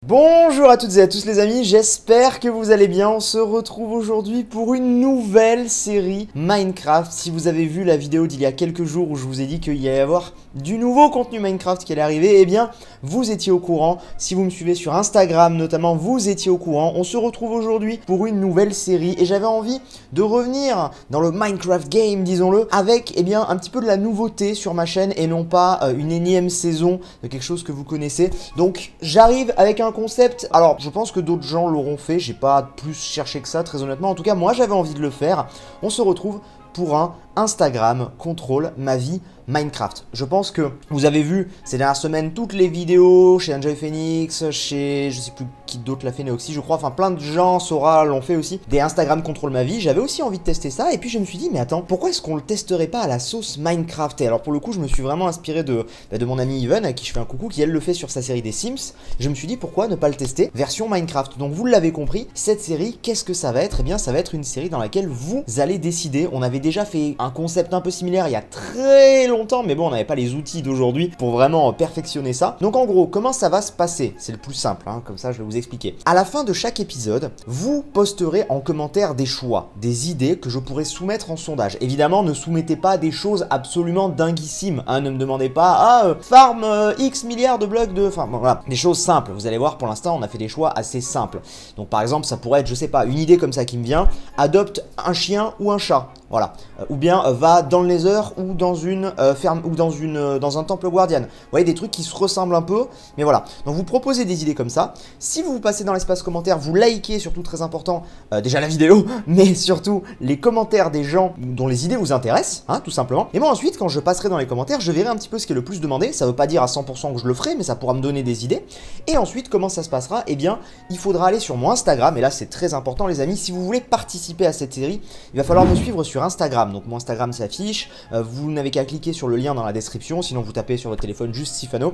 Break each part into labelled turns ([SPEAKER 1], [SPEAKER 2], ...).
[SPEAKER 1] Bonjour à toutes et à tous les amis, j'espère que vous allez bien. On se retrouve aujourd'hui pour une nouvelle série Minecraft. Si vous avez vu la vidéo d'il y a quelques jours où je vous ai dit qu'il y allait y avoir du nouveau contenu Minecraft qui allait arriver, eh bien vous étiez au courant. Si vous me suivez sur Instagram notamment, vous étiez au courant. On se retrouve aujourd'hui pour une nouvelle série et j'avais envie de revenir dans le Minecraft game, disons-le, avec eh bien un petit peu de la nouveauté sur ma chaîne et non pas une énième saison de quelque chose que vous connaissez. Donc j'arrive avec un concept, alors je pense que d'autres gens l'auront fait, j'ai pas plus cherché que ça très honnêtement, en tout cas moi j'avais envie de le faire. On se retrouve pour un Instagram contrôle ma vie Minecraft. Je pense que vous avez vu ces dernières semaines toutes les vidéos chez Enjoy Phoenix, chez je sais plus qui d'autre l'a fait, Neoxy je crois, enfin plein de gens, Sora l'ont fait aussi, des Instagram contrôle ma vie. J'avais aussi envie de tester ça et puis je me suis dit mais attends, pourquoi est-ce qu'on le testerait pas à la sauce Minecraft? Et alors pour le coup je me suis vraiment inspiré de mon ami Even à qui je fais un coucou, qui elle le fait sur sa série des Sims. Je me suis dit pourquoi ne pas le tester version Minecraft. Donc vous l'avez compris, cette série qu'est-ce que ça va être? Eh bien ça va être une série dans laquelle vous allez décider. On avait déjà fait un concept un peu similaire il y a très longtemps, mais bon on n'avait pas les outils d'aujourd'hui pour vraiment perfectionner ça. Donc en gros comment ça va se passer? C'est le plus simple, hein, comme ça je vais vous expliquer. À la fin de chaque épisode, vous posterez en commentaire des choix, des idées que je pourrais soumettre en sondage. Évidemment ne soumettez pas des choses absolument dinguissimes, hein, ne me demandez pas farm X milliards de blocs de... Enfin bon, voilà, des choses simples. Vous allez voir pour l'instant on a fait des choix assez simples. Donc par exemple ça pourrait être, je sais pas, une idée comme ça qui me vient, adopte un chien ou un chat. Voilà. Ou bien va dans le Nether ou dans une ferme ou dans un temple guardian. Vous voyez, des trucs qui se ressemblent un peu, mais voilà. Donc vous proposez des idées comme ça. Si vous passez dans l'espace commentaire, vous likez, surtout très important, déjà la vidéo, mais surtout les commentaires des gens dont les idées vous intéressent, hein, tout simplement. Et moi ensuite, quand je passerai dans les commentaires, je verrai un petit peu ce qui est le plus demandé. Ça veut pas dire à 100% que je le ferai, mais ça pourra me donner des idées. Et ensuite, comment ça se passera? Eh bien, il faudra aller sur mon Instagram, et là c'est très important les amis, si vous voulez participer à cette série, il va falloir me suivre sur Instagram. Donc mon Instagram s'affiche, vous n'avez qu'à cliquer sur le lien dans la description, sinon vous tapez sur votre téléphone juste Sifano.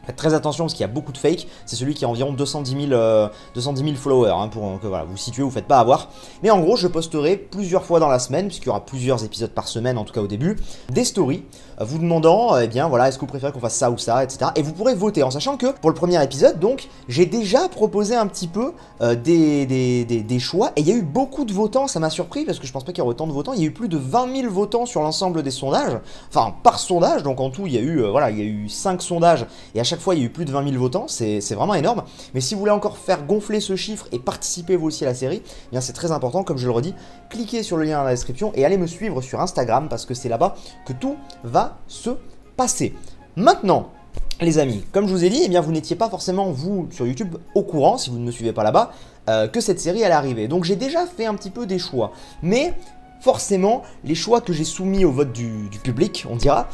[SPEAKER 1] Faites très attention parce qu'il y a beaucoup de fake, c'est celui qui a environ 210 000 followers, hein, pour que voilà, vous situez, vous faites pas avoir. Mais en gros, je posterai plusieurs fois dans la semaine, puisqu'il y aura plusieurs épisodes par semaine, en tout cas au début, des stories, vous demandant, eh bien voilà, est-ce que vous préférez qu'on fasse ça ou ça, etc. Et vous pourrez voter, en sachant que pour le premier épisode, donc, j'ai déjà proposé un petit peu des choix, et il y a eu beaucoup de votants, ça m'a surpris, parce que je pense pas qu'il y aurait autant de votants, il y a eu plus de 20 000 votants sur l'ensemble des sondages, enfin par sondage, donc en tout, il y a eu, voilà, il y a eu 5 sondages, et à chaque fois, il y a eu plus de 20 000 votants, c'est vraiment énorme. Mais si vous voulez encore faire gonfler ce chiffre et participer vous aussi à la série, eh bien c'est très important, comme je le redis, cliquez sur le lien dans la description et allez me suivre sur Instagram parce que c'est là-bas que tout va se passer. Maintenant, les amis, comme je vous ai dit, eh bien vous n'étiez pas forcément, vous, sur YouTube, au courant, si vous ne me suivez pas là-bas, que cette série allait arriver. Donc j'ai déjà fait un petit peu des choix, mais... forcément, les choix que j'ai soumis au vote du public, on dira,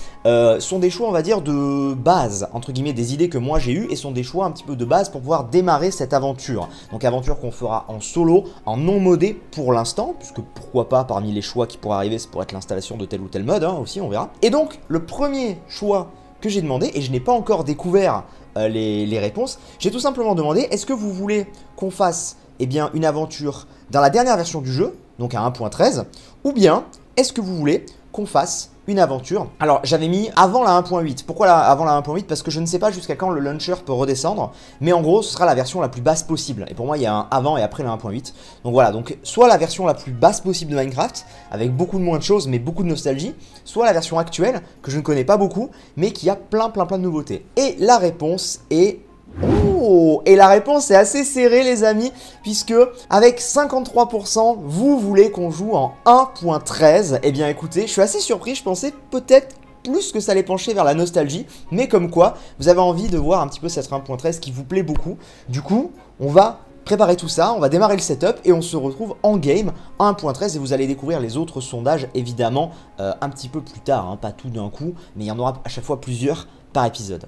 [SPEAKER 1] sont des choix, on va dire, de base, entre guillemets, des idées que moi j'ai eues, et sont des choix un petit peu de base pour pouvoir démarrer cette aventure. Donc aventure qu'on fera en solo, en non modé pour l'instant, puisque pourquoi pas, parmi les choix qui pourraient arriver, ça pourrait être l'installation de tel ou tel mode, hein, aussi, on verra. Et donc, le premier choix que j'ai demandé, et je n'ai pas encore découvert les réponses, j'ai tout simplement demandé, est-ce que vous voulez qu'on fasse, eh bien, une aventure dans la dernière version du jeu, donc à 1.13, ou bien est-ce que vous voulez qu'on fasse une aventure? Alors j'avais mis avant la 1.8, pourquoi avant la 1.8? Parce que je ne sais pas jusqu'à quand le launcher peut redescendre, mais en gros ce sera la version la plus basse possible, et pour moi il y a un avant et après la 1.8, donc voilà, donc soit la version la plus basse possible de Minecraft, avec beaucoup de moins de choses, mais beaucoup de nostalgie, soit la version actuelle, que je ne connais pas beaucoup, mais qui a plein de nouveautés. Et la réponse est... oh, et la réponse est assez serrée les amis, puisque avec 53% vous voulez qu'on joue en 1.13. Eh bien écoutez, je suis assez surpris, je pensais peut-être plus que ça allait pencher vers la nostalgie, mais comme quoi vous avez envie de voir un petit peu cette 1.13 qui vous plaît beaucoup. Du coup, on va préparer tout ça, on va démarrer le setup et on se retrouve en game à 1.13 et vous allez découvrir les autres sondages évidemment un petit peu plus tard, hein, pas tout d'un coup, mais il y en aura à chaque fois plusieurs par épisode.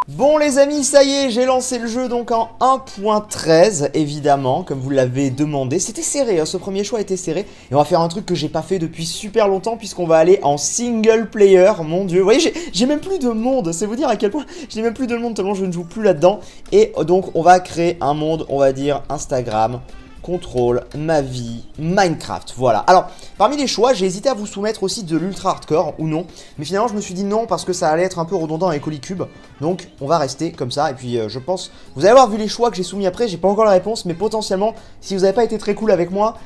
[SPEAKER 1] Bon les amis, ça y est, j'ai lancé le jeu donc en 1.13, évidemment, comme vous l'avez demandé. C'était serré, hein, ce premier choix était serré. Et on va faire un truc que j'ai pas fait depuis super longtemps, puisqu'on va aller en single player, mon dieu. Vous voyez, j'ai même plus de monde, c'est vous dire à quel point j'ai même plus de monde, tellement je ne joue plus là-dedans. Et donc on va créer un monde, on va dire Instagram contrôle ma vie Minecraft. Voilà. Alors, parmi les choix, j'ai hésité à vous soumettre aussi de l'ultra hardcore ou non. Mais finalement, je me suis dit non parce que ça allait être un peu redondant avec Holycube. Donc, on va rester comme ça. Et puis, je pense, vous allez avoir vu les choix que j'ai soumis après. J'ai pas encore la réponse, mais potentiellement, si vous n'avez pas été très cool avec moi,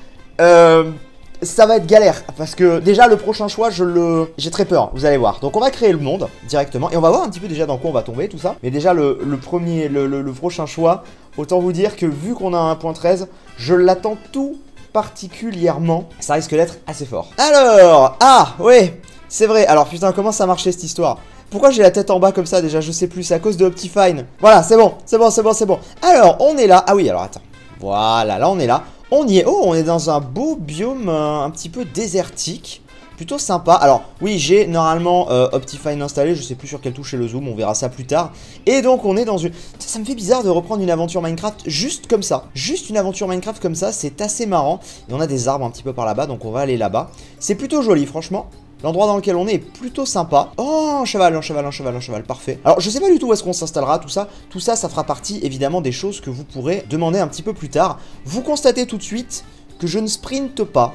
[SPEAKER 1] ça va être galère. Parce que déjà, le prochain choix, j'ai très peur. Vous allez voir. Donc, on va créer le monde directement. Et on va voir un petit peu déjà dans quoi on va tomber, tout ça. Mais déjà, le prochain choix, autant vous dire que vu qu'on a un 1.13, je l'attends tout particulièrement. Ça risque d'être assez fort. Alors, ah, ouais, c'est vrai. Alors, putain, comment ça marchait cette histoire? Pourquoi j'ai la tête en bas comme ça déjà? Je sais plus, c'est à cause de Optifine. Voilà, c'est bon, c'est bon, c'est bon, c'est bon. Alors, on est là. Ah oui, alors attends. Voilà, là, on est là. On y est. Oh, on est dans un beau biome un petit peu désertique. Plutôt sympa. Alors, oui, j'ai normalement Optifine installé. Je sais plus sur quelle touche est le zoom. On verra ça plus tard. Et donc, on est dans une... Ça me fait bizarre de reprendre une aventure Minecraft juste comme ça. Juste une aventure Minecraft comme ça. C'est assez marrant. Et on a des arbres un petit peu par là-bas. Donc, on va aller là-bas. C'est plutôt joli, franchement. L'endroit dans lequel on est plutôt sympa. Oh, un cheval, un cheval, un cheval, un cheval, parfait. Alors, je sais pas du tout où est-ce qu'on s'installera, tout ça. Tout ça, ça fera partie, évidemment, des choses que vous pourrez demander un petit peu plus tard. Vous constatez tout de suite que je ne sprinte pas.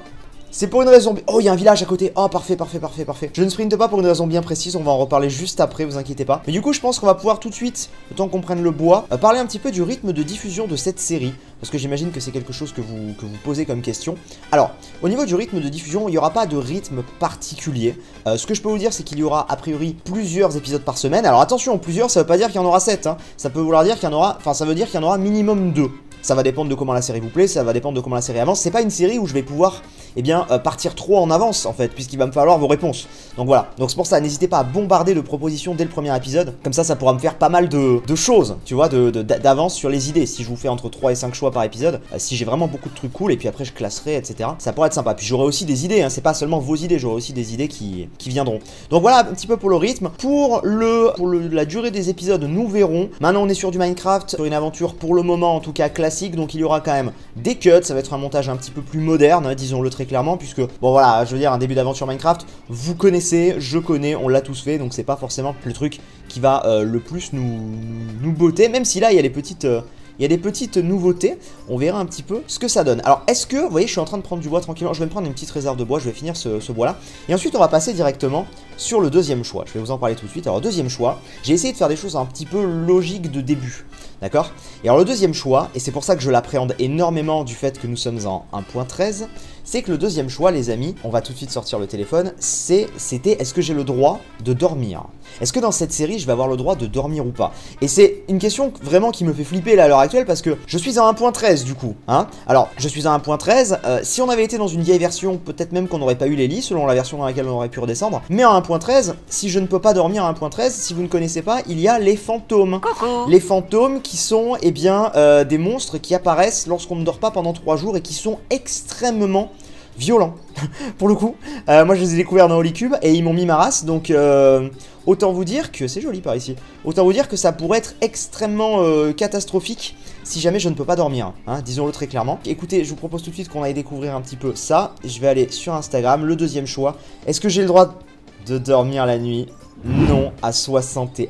[SPEAKER 1] C'est pour une raison... Oh, il y a un village à côté. Oh, parfait, parfait, parfait, parfait. Je ne sprinte pas pour une raison bien précise. On va en reparler juste après, vous inquiétez pas. Mais du coup, je pense qu'on va pouvoir tout de suite, le temps qu'on prenne le bois, parler un petit peu du rythme de diffusion de cette série. Parce que j'imagine que c'est quelque chose que vous posez comme question. Alors, au niveau du rythme de diffusion, il n'y aura pas de rythme particulier. Ce que je peux vous dire, c'est qu'il y aura a priori plusieurs épisodes par semaine. Alors attention, plusieurs, ça veut pas dire qu'il y en aura 7. Hein. Ça peut vouloir dire qu'il y en aura... Enfin, ça veut dire qu'il y en aura minimum 2. Ça va dépendre de comment la série vous plaît, ça va dépendre de comment la série avance. C'est pas une série où je vais pouvoir, eh bien, partir trop en avance, en fait, puisqu'il va me falloir vos réponses. Donc voilà, donc c'est pour ça, n'hésitez pas à bombarder de propositions dès le premier épisode. Comme ça pourra me faire pas mal de choses, tu vois, d'avance sur les idées. Si je vous fais entre 3 et 5 choix par épisode, si j'ai vraiment beaucoup de trucs cool, et puis après je classerai, etc. Ça pourrait être sympa. Puis j'aurai aussi des idées, hein, c'est pas seulement vos idées, j'aurai aussi des idées qui viendront. Donc voilà, un petit peu pour le rythme. Pour la durée des épisodes, nous verrons. Maintenant, on est sur du Minecraft, sur une aventure pour le moment, en tout cas classique, donc il y aura quand même des cuts, ça va être un montage un petit peu plus moderne, hein, disons-le très clairement, puisque, bon voilà, je veux dire, un début d'aventure Minecraft, vous connaissez, je connais, on l'a tous fait, donc c'est pas forcément le truc qui va le plus nous botter, même si là, il y a des petites nouveautés, on verra un petit peu ce que ça donne. Alors, est-ce que, vous voyez, je suis en train de prendre du bois tranquillement, je vais me prendre une petite réserve de bois, je vais finir ce bois-là, et ensuite, on va passer directement sur le deuxième choix. Je vais vous en parler tout de suite. Alors, deuxième choix, j'ai essayé de faire des choses un petit peu logiques de début. D'accord? Et alors le deuxième choix, et c'est pour ça que je l'appréhende énormément du fait que nous sommes en 1.13, c'est que le deuxième choix, les amis, on va tout de suite sortir le téléphone, c'était est-ce que j'ai le droit de dormir? Est-ce que dans cette série, je vais avoir le droit de dormir ou pas? Et c'est une question vraiment qui me fait flipper là, à l'heure actuelle, parce que je suis à 1.13 du coup, hein. Alors, je suis à 1.13, si on avait été dans une vieille version, peut-être même qu'on n'aurait pas eu les lits, selon la version dans laquelle on aurait pu redescendre, mais en 1.13, si je ne peux pas dormir à 1.13, si vous ne connaissez pas, il y a les fantômes. Coucou. Les fantômes qui sont, eh bien, des monstres qui apparaissent lorsqu'on ne dort pas pendant 3 jours et qui sont extrêmement violents. Pour le coup, moi je les ai découverts dans Holycube et ils m'ont mis ma race, donc autant vous dire que c'est joli par ici. Autant vous dire que ça pourrait être extrêmement catastrophique si jamais je ne peux pas dormir, hein, disons-le très clairement. Écoutez, je vous propose tout de suite qu'on aille découvrir un petit peu ça. Je vais aller sur Instagram, le deuxième choix. Est-ce que j'ai le droit de dormir la nuit? Non, à 61%.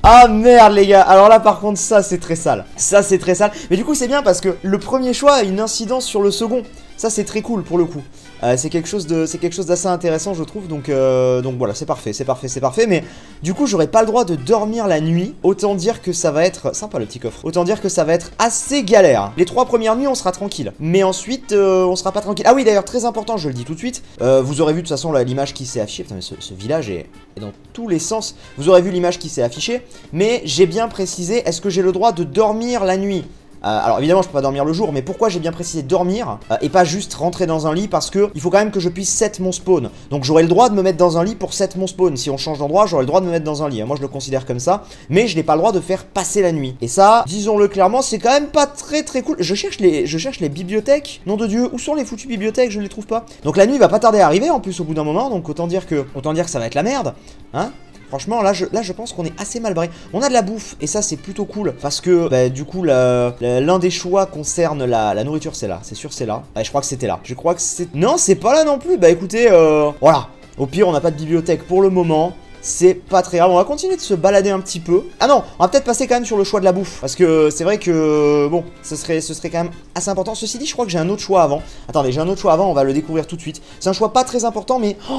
[SPEAKER 1] Ah merde les gars, alors là par contre ça c'est très sale. Ça c'est très sale, mais du coup c'est bien parce que le premier choix a une incidence sur le second. Ça c'est très cool pour le coup. C'est quelque chose d'assez intéressant je trouve, donc voilà, c'est parfait, c'est parfait, c'est parfait. Mais du coup j'aurai pas le droit de dormir la nuit. Autant dire que ça va être sympa le petit coffre. Autant dire que ça va être assez galère. Les 3 premières nuits on sera tranquille, mais ensuite on sera pas tranquille. Ah oui d'ailleurs très important, je le dis tout de suite, vous aurez vu de toute façon l'image qui s'est affichée. Putain mais ce village est dans tous les sens. Vous aurez vu l'image qui s'est affichée, mais j'ai bien précisé, est-ce que j'ai le droit de dormir la nuit? Alors évidemment je peux pas dormir le jour, mais pourquoi j'ai bien précisé dormir et pas juste rentrer dans un lit? Parce que il faut quand même que je puisse set mon spawn. Donc j'aurai le droit de me mettre dans un lit pour set mon spawn. Si on change d'endroit, j'aurai le droit de me mettre dans un lit. Moi je le considère comme ça, mais je n'ai pas le droit de faire passer la nuit. Et ça, disons-le clairement, c'est quand même pas très cool. Je cherche les bibliothèques. Nom de Dieu, où sont les foutues bibliothèques? Je ne les trouve pas. Donc la nuit va pas tarder à arriver en plus au bout d'un moment, donc autant dire que ça va être la merde, hein. Franchement, là je pense qu'on est assez mal barré. On a de la bouffe, et ça c'est plutôt cool. Parce que, bah, du coup, l'un des choix concerne la nourriture, c'est là. C'est sûr, c'est là. Ouais, je crois que c'était là. Je crois que c'est... Non, c'est pas là non plus. Bah écoutez, voilà. Au pire, on n'a pas de bibliothèque pour le moment. c'est pas très grave. On va continuer de se balader un petit peu. Ah non, on va peut-être passer quand même sur le choix de la bouffe. Parce que c'est vrai que, bon, ce serait quand même assez important. Ceci dit, je crois que j'ai un autre choix avant. Attendez, j'ai un autre choix avant, on va le découvrir tout de suite. C'est un choix pas très important, mais... Oh,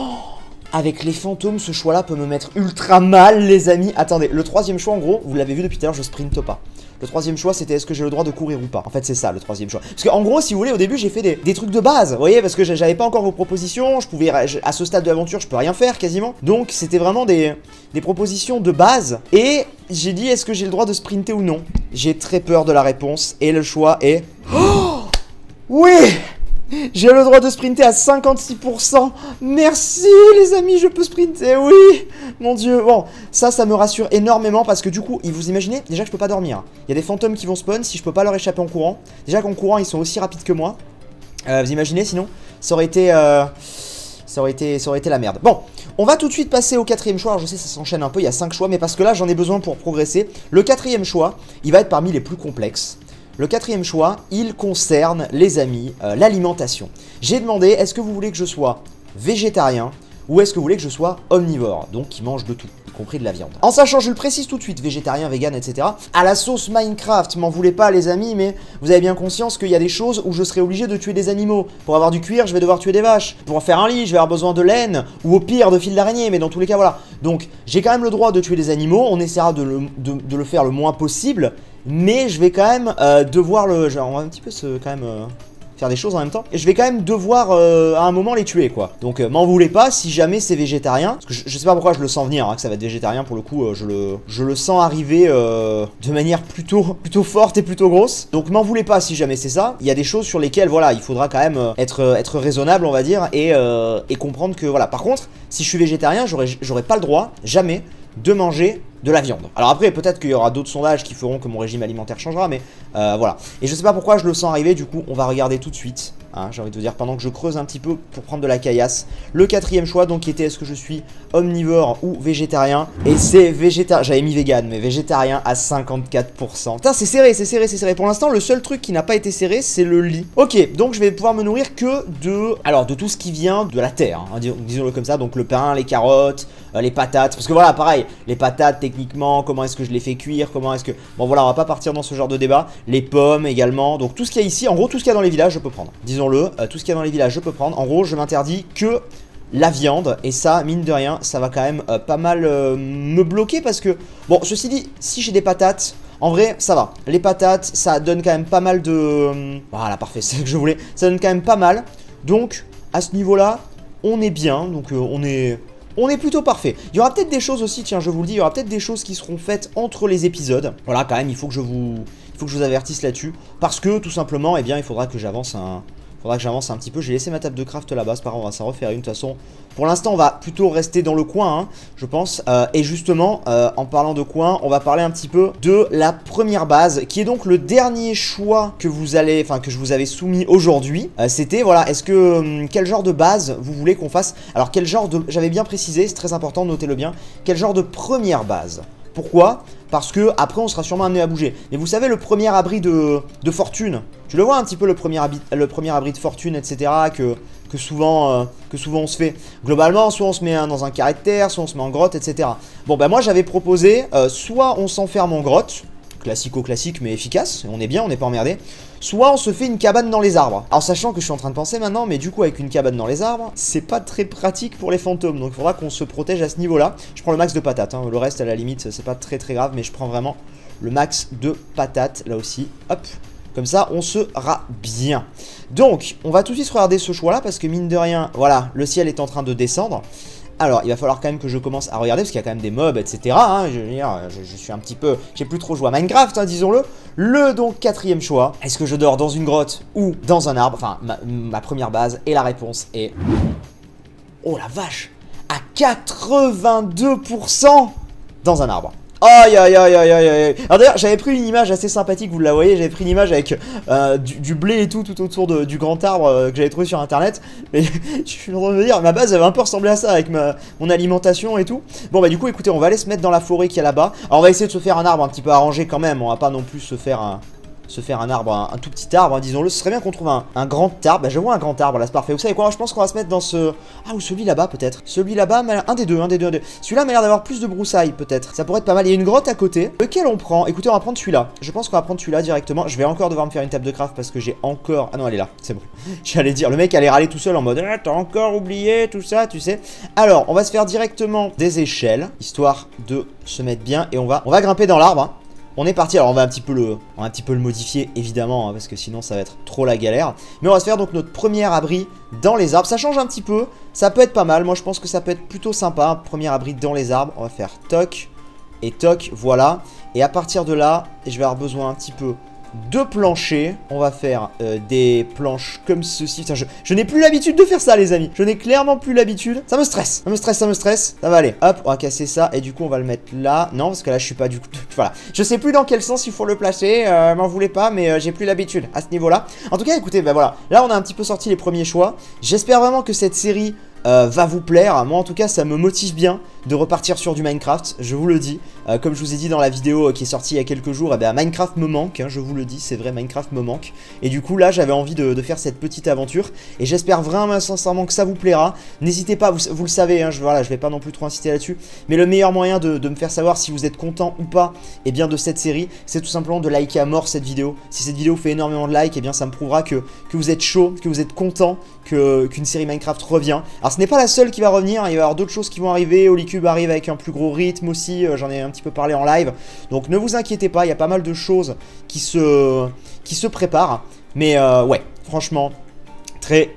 [SPEAKER 1] avec les fantômes, ce choix-là peut me mettre ultra mal, les amis. Attendez, le troisième choix, en gros, vous l'avez vu depuis tout à l'heure, je sprinte pas. Le troisième choix, c'était est-ce que j'ai le droit de courir ou pas. En fait, c'est ça, le troisième choix. Parce qu'en gros, si vous voulez, au début, j'ai fait des trucs de base. Vous voyez, parce que j'avais pas encore vos propositions. Je pouvais, à ce stade de l'aventure, je peux rien faire, quasiment. Donc, c'était vraiment des propositions de base. Et j'ai dit, est-ce que j'ai le droit de sprinter ou non? J'ai très peur de la réponse. Et le choix est... Oh oui! J'ai le droit de sprinter à 56%. Merci les amis, je peux sprinter, oui. Mon dieu, bon, ça me rassure énormément parce que du coup, vous imaginez, déjà que je peux pas dormir. Il y a des fantômes qui vont spawn si je peux pas leur échapper en courant. Déjà qu'en courant, ils sont aussi rapides que moi. Vous imaginez, sinon, ça aurait été la merde. Bon, on va tout de suite passer au quatrième choix. Alors je sais, ça s'enchaîne un peu, il y a 5 choix, mais parce que là, j'en ai besoin pour progresser. Le quatrième choix, il va être parmi les plus complexes. Le quatrième choix, il concerne, les amis, l'alimentation. J'ai demandé, est-ce que vous voulez que je sois végétarien ou est-ce que vous voulez que je sois omnivore, donc qui mange de tout, y compris de la viande. En sachant, je le précise tout de suite, végétarien, vegan, etc. À la sauce Minecraft, m'en voulez pas les amis, mais vous avez bien conscience qu'il y a des choses où je serai obligé de tuer des animaux. Pour avoir du cuir, je vais devoir tuer des vaches. Pour faire un lit, je vais avoir besoin de laine, ou au pire de fil d'araignée, mais dans tous les cas, voilà. Donc, j'ai quand même le droit de tuer des animaux, on essaiera de le faire le moins possible. Mais je vais quand même devoir le... On va un petit peu faire des choses en même temps. Et je vais quand même devoir à un moment les tuer quoi. Donc m'en voulez pas si jamais c'est végétarien. Parce que je sais pas pourquoi je le sens venir hein, que ça va être végétarien pour le coup. Je le sens arriver de manière plutôt forte et plutôt grosse. Donc m'en voulez pas si jamais c'est ça. Il y a des choses sur lesquelles voilà il faudra quand même être raisonnable on va dire. Et comprendre que voilà. Par contre si je suis végétarien j'aurais pas le droit jamais de manger de la viande. Alors après peut-être qu'il y aura d'autres sondages qui feront que mon régime alimentaire changera mais voilà. Et je sais pas pourquoi je le sens arriver, du coup on va regarder tout de suite hein, j'ai envie de vous dire pendant que je creuse un petit peu pour prendre de la caillasse. Le quatrième choix donc qui était est-ce que je suis omnivore ou végétarien. Et c'est végétarien, j'avais mis vegan mais végétarien à 54%. Putain c'est serré. Pour l'instant le seul truc qui n'a pas été serré c'est le lit. Ok donc je vais pouvoir me nourrir que de tout ce qui vient de la terre hein, disons-le comme ça. Donc le pain, les carottes, les patates. Parce que voilà pareil, les patates techniquement comment est-ce que je les fais cuire, comment est-ce que... Bon voilà on va pas partir dans ce genre de débat. Les pommes également. Donc tout ce qu'il y a ici, en gros tout ce qu'il y a dans les villages je peux prendre. Disons-le, tout ce qu'il y a dans les villages je peux prendre. En gros je m'interdis que la viande. Et ça mine de rien ça va quand même pas mal me bloquer. Parce que bon ceci dit si j'ai des patates en vrai ça va. Les patates ça donne quand même pas mal de... Voilà parfait c'est ce que je voulais. Ça donne quand même pas mal. Donc à ce niveau là on est bien. Donc on est plutôt parfait. Il y aura peut-être des choses aussi, tiens je vous le dis, il y aura peut-être des choses qui seront faites entre les épisodes. Voilà quand même il faut que je vous avertisse là-dessus. Parce que tout simplement, eh bien il faudra que j'avance un petit peu. J'ai laissé ma table de craft là-bas, c'est pas grave, on va s'en refaire une de toute façon. Pour l'instant on va plutôt rester dans le coin hein, je pense. Et justement en parlant de coin, on va parler un petit peu de la première base, qui est donc le dernier choix que que je vous avais soumis aujourd'hui. C'était voilà, est-ce que quel genre de base vous voulez qu'on fasse. Alors quel genre de... J'avais bien précisé, c'est très important, notez-le bien. Quel genre de première base. Pourquoi? Parce que après on sera sûrement amené à bouger. Mais vous savez le premier abri de fortune, tu le vois un petit peu le premier abri de fortune etc. que souvent on se fait. Globalement soit on se met dans un carré de terre, soit on se met en grotte etc. Bon bah moi j'avais proposé soit on s'enferme en grotte, classico-classique mais efficace, on est bien, on n'est pas emmerdé. Soit on se fait une cabane dans les arbres. Alors sachant que je suis en train de penser maintenant, mais du coup avec une cabane dans les arbres, c'est pas très pratique pour les fantômes. Donc il faudra qu'on se protège à ce niveau-là. Je prends le max de patates, hein. Le reste à la limite c'est pas très grave, mais je prends vraiment le max de patates là aussi. Hop, comme ça on sera bien. Donc on va tout de suite regarder ce choix là parce que mine de rien, voilà, le ciel est en train de descendre. Alors, il va falloir quand même que je commence à regarder, parce qu'il y a quand même des mobs, etc. Hein, je suis un petit peu... J'ai plus trop joué à Minecraft, hein, disons-le. Le donc quatrième choix, est-ce que je dors dans une grotte ou dans un arbre? Enfin, ma première base, et la réponse est... Oh la vache! À 82% dans un arbre. Aïe aïe aïe aïe aïe aïe. Alors d'ailleurs j'avais pris une image assez sympathique, vous la voyez, j'avais pris une image avec du blé et tout autour du grand arbre que j'avais trouvé sur internet. Mais je suis en train de me dire, ma base avait un peu ressemblé à ça avec mon alimentation et tout. Bon bah du coup écoutez, on va aller se mettre dans la forêt qu'il y a là-bas. Alors on va essayer de se faire un arbre un petit peu arrangé quand même, on va pas non plus se faire se faire un arbre, un tout petit arbre, hein, disons-le. Ce serait bien qu'on trouve un grand arbre. Bah, je vois un grand arbre, là, c'est parfait. Vous savez quoi, je pense qu'on va se mettre dans ce... Ah, ou celui là-bas, peut-être. Celui là-bas, un des deux. Celui-là m'a l'air d'avoir plus de broussailles, peut-être. Ça pourrait être pas mal. Il y a une grotte à côté. Lequel on prend? Écoutez, on va prendre celui-là. Je pense qu'on va prendre celui-là directement. Je vais encore devoir me faire une table de craft parce que j'ai encore... Ah non, elle est là, c'est bon. J'allais dire, le mec allait râler tout seul en mode ah, t'as encore oublié tout ça, tu sais. Alors, on va se faire directement des échelles, histoire de se mettre bien. Et on va grimper dans l'arbre, hein. On est parti, alors on va un petit peu le modifier évidemment, hein, parce que sinon ça va être trop la galère. Mais on va se faire donc notre premier abri dans les arbres. Ça change un petit peu, ça peut être pas mal. Moi je pense que ça peut être plutôt sympa, un premier abri dans les arbres. On va faire toc et toc, voilà. Et à partir de là, je vais avoir besoin un petit peu de plancher. On va faire des planches comme ceci. Putain, je n'ai plus l'habitude de faire ça les amis. Je n'ai clairement plus l'habitude. Ça me stresse. Ça va aller. Hop, on va casser ça. Et du coup on va le mettre là. Non parce que là je suis pas du coup... Voilà. Je sais plus dans quel sens il faut le placer. M'en voulez pas mais j'ai plus l'habitude à ce niveau là. En tout cas écoutez, bah voilà. Là on a un petit peu sorti les premiers choix. J'espère vraiment que cette série va vous plaire. Moi en tout cas ça me motive bien de repartir sur du Minecraft, je vous le dis. Comme je vous ai dit dans la vidéo qui est sortie il y a quelques jours, eh bien, Minecraft me manque, hein, je vous le dis, c'est vrai, Minecraft me manque. Et du coup là j'avais envie de faire cette petite aventure. Et j'espère vraiment sincèrement que ça vous plaira. N'hésitez pas, vous le savez, hein, voilà, je vais pas non plus trop insister là-dessus. Mais le meilleur moyen de me faire savoir si vous êtes content ou pas et bien, de cette série, c'est tout simplement de liker à mort cette vidéo. Si cette vidéo fait énormément de likes, et bien ça me prouvera que vous êtes chaud, que vous êtes content, qu'une série Minecraft revient. Alors ce n'est pas la seule qui va revenir, il va y avoir d'autres choses qui vont arriver. Holycube arrive avec un plus gros rythme aussi, j'en ai un petit peu parlé en live. Donc ne vous inquiétez pas, il y a pas mal de choses qui se préparent. Mais ouais, franchement, très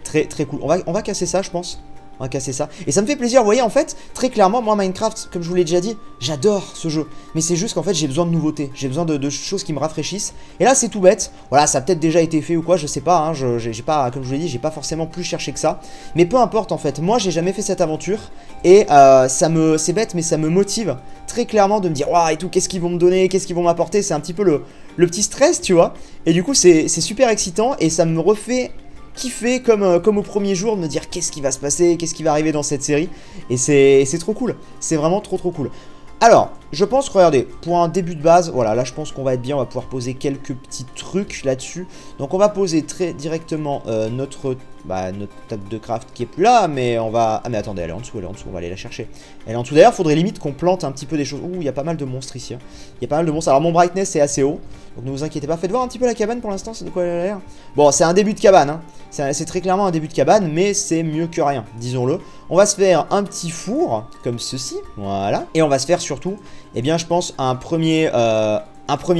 [SPEAKER 1] cool. On va casser ça je pense. On va casser ça. Et ça me fait plaisir, vous voyez, en fait, très clairement, moi, Minecraft, comme je vous l'ai déjà dit, j'adore ce jeu. Mais c'est juste qu'en fait, j'ai besoin de nouveautés. J'ai besoin de choses qui me rafraîchissent. Et là, c'est tout bête. Voilà, ça a peut-être déjà été fait ou quoi, je sais pas. Hein, j'ai pas, comme je vous l'ai dit, j'ai pas forcément plus cherché que ça. Mais peu importe, en fait. Moi, j'ai jamais fait cette aventure. Et c'est bête, mais ça me motive très clairement de me dire, waouh, et tout, qu'est-ce qu'ils vont me donner, qu'est-ce qu'ils vont m'apporter. C'est un petit peu le petit stress, tu vois. Et du coup, c'est super excitant. Et ça me refait kiffer comme au premier jour, de me dire qu'est-ce qui va se passer, qu'est-ce qui va arriver dans cette série. Et c'est trop cool, c'est vraiment trop cool. Alors, je pense, regardez, pour un début de base, voilà, là je pense qu'on va être bien, on va pouvoir poser quelques petits trucs là-dessus. Donc on va poser très directement notre table de craft qui est plus là, mais on va... Ah mais attendez, elle est en dessous, on va aller la chercher. Elle est en dessous, d'ailleurs, faudrait limite qu'on plante un petit peu des choses. Ouh, il y a pas mal de monstres ici, hein. Il y a pas mal de monstres, alors mon brightness est assez haut, donc ne vous inquiétez pas. Faites voir un petit peu la cabane pour l'instant, c'est de quoi elle a l'air. Bon, c'est un début de cabane, hein. C'est très clairement un début de cabane, mais c'est mieux que rien, disons-le. On va se faire un petit four, comme ceci, voilà. Et on va se faire surtout, eh bien je pense, un premier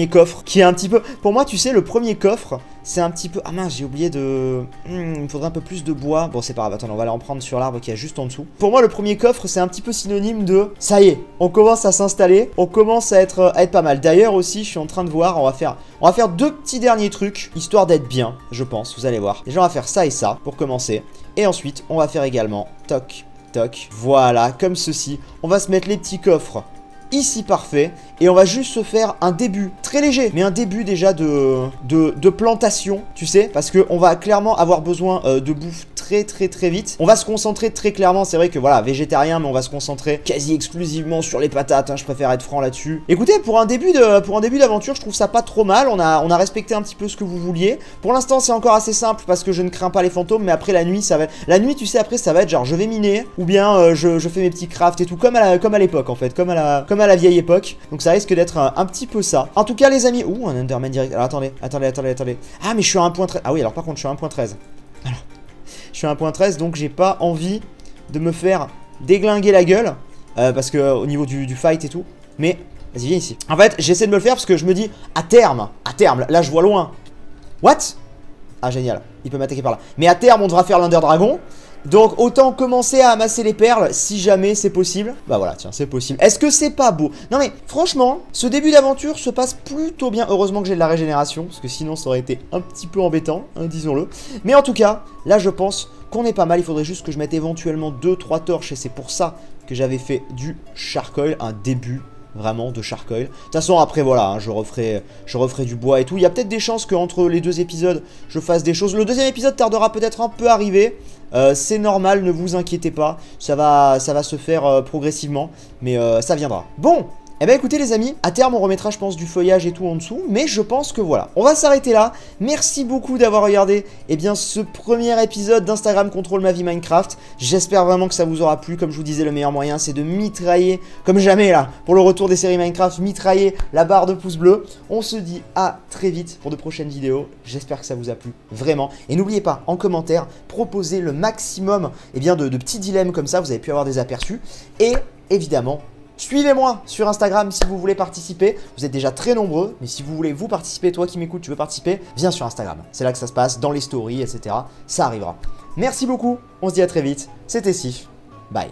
[SPEAKER 1] coffre qui est un petit peu... Pour moi, tu sais, le premier coffre, c'est un petit peu... Ah mince, j'ai oublié de... il me faudrait un peu plus de bois. Bon, c'est pas grave, attends, on va aller en prendre sur l'arbre qui est juste en dessous. Pour moi, le premier coffre, c'est un petit peu synonyme de... Ça y est, on commence à s'installer, on commence à être pas mal. D'ailleurs aussi, je suis en train de voir, on va faire deux petits derniers trucs, histoire d'être bien, je pense, vous allez voir. Déjà, on va faire ça et ça, pour commencer. Et ensuite, on va faire également... Toc, toc, voilà, comme ceci. On va se mettre les petits coffres ici, parfait. Et on va juste se faire un début très léger, mais un début déjà de plantation, tu sais, parce qu'on va clairement avoir besoin de bouffe très vite. On va se concentrer très clairement, c'est vrai que voilà, végétarien, mais on va se concentrer quasi exclusivement sur les patates, hein, je préfère être franc là-dessus. Écoutez, pour un début d'aventure, je trouve ça pas trop mal. On a respecté un petit peu ce que vous vouliez. Pour l'instant, c'est encore assez simple parce que je ne crains pas les fantômes, mais après la nuit, ça va être... La nuit, tu sais, après, ça va être genre, je vais miner, ou bien je fais mes petits crafts et tout, comme à l'époque, en fait, comme à la vieille époque. Donc ça risque d'être un petit peu ça. En tout cas, les amis... Ouh, un Enderman direct. Alors, attendez. Ah, mais je suis à 1.13. Ah oui, alors par contre, je suis à 1.13. Alors, je suis à 1.13, donc j'ai pas envie de me faire déglinguer la gueule. Parce que au niveau du fight et tout. Mais, vas-y, viens ici. En fait, j'essaie de me le faire parce que je me dis, à terme, là, je vois loin. What? Ah, génial. Il peut m'attaquer par là. Mais à terme, on devra faire l'Under Dragon. Donc autant commencer à amasser les perles si jamais c'est possible. Bah voilà, tiens, c'est possible. Est-ce que c'est pas beau? Non mais franchement, ce début d'aventure se passe plutôt bien. Heureusement que j'ai de la régénération, parce que sinon ça aurait été un petit peu embêtant, hein, disons-le. Mais en tout cas, là je pense qu'on est pas mal. Il faudrait juste que je mette éventuellement 2-3 torches. Et c'est pour ça que j'avais fait du charcoal, un début vraiment de charcoal. De toute façon après voilà, hein, je referai du bois et tout. Il y a peut-être des chances qu'entre les deux épisodes je fasse des choses. Le deuxième épisode tardera peut-être un peu à arriver. C'est normal, ne vous inquiétez pas. Ça va se faire progressivement. Mais ça viendra. Bon, Eh ben écoutez les amis, à terme on remettra je pense du feuillage et tout en dessous, mais je pense que voilà, on va s'arrêter là. Merci beaucoup d'avoir regardé ce premier épisode d'Instagram Contrôle ma vie Minecraft. J'espère vraiment que ça vous aura plu. Comme je vous disais, le meilleur moyen c'est de mitrailler, comme jamais là, pour le retour des séries Minecraft, mitrailler la barre de pouces bleus. On se dit à très vite pour de prochaines vidéos. J'espère que ça vous a plu, vraiment. Et n'oubliez pas, en commentaire, proposez le maximum de petits dilemmes comme ça, vous avez pu avoir des aperçus. Et évidemment, suivez-moi sur Instagram si vous voulez participer. Vous êtes déjà très nombreux, mais si vous voulez vous participer, toi qui m'écoutes, tu veux participer, viens sur Instagram. C'est là que ça se passe, dans les stories, etc. Ça arrivera. Merci beaucoup, on se dit à très vite. C'était Sif, bye.